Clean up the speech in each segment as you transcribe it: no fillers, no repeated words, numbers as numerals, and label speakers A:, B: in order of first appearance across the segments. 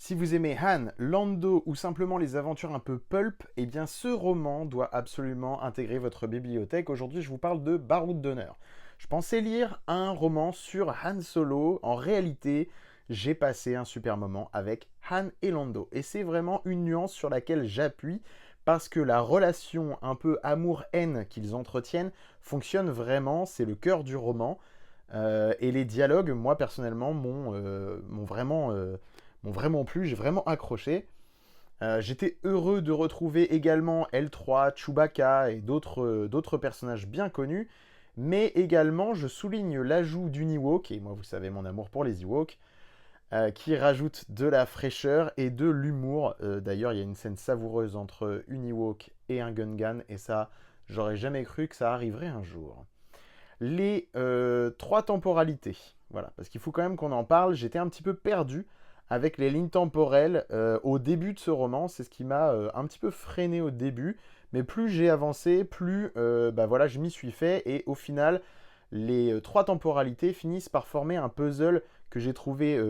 A: Si vous aimez Han, Lando ou simplement les aventures un peu pulp, eh bien ce roman doit absolument intégrer votre bibliothèque. Aujourd'hui, je vous parle de Baroud d'honneur. Je pensais lire un roman sur Han Solo. En réalité, j'ai passé un super moment avec Han et Lando. Et c'est vraiment une nuance sur laquelle j'appuie parce que la relation un peu amour-haine qu'ils entretiennent fonctionne vraiment. C'est le cœur du roman. Et les dialogues, moi personnellement, m'ont vraiment plu, j'ai vraiment accroché. J'étais heureux de retrouver également L3, Chewbacca et d'autres personnages bien connus, mais également je souligne l'ajout d'une Ewok, et moi vous savez mon amour pour les Ewoks, qui rajoute de la fraîcheur et de l'humour. D'ailleurs, il y a une scène savoureuse entre une Ewok et un Gungan, et ça, j'aurais jamais cru que ça arriverait un jour. Les trois temporalités, voilà, parce qu'il faut quand même qu'on en parle. J'étais un petit peu perdu avec les lignes temporelles au début de ce roman. C'est ce qui m'a un petit peu freiné au début. Mais plus j'ai avancé, plus bah voilà, je m'y suis fait. Et au final, les trois temporalités finissent par former un puzzle que j'ai trouvé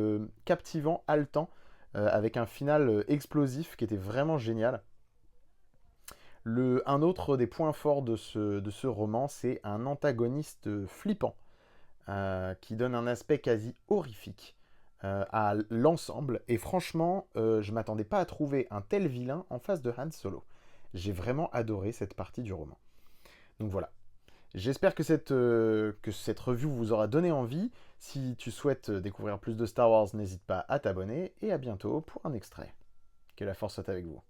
A: captivant, haletant, avec un final explosif qui était vraiment génial. Un autre des points forts de ce roman, c'est un antagoniste flippant qui donne un aspect quasi horrifique à l'ensemble. Et franchement, je m'attendais pas à trouver un tel vilain en face de Han Solo. J'ai vraiment adoré cette partie du roman. Donc voilà. J'espère que cette review vous aura donné envie. Si tu souhaites découvrir plus de Star Wars, n'hésite pas à t'abonner. Et à bientôt pour un extrait. Que la force soit avec vous.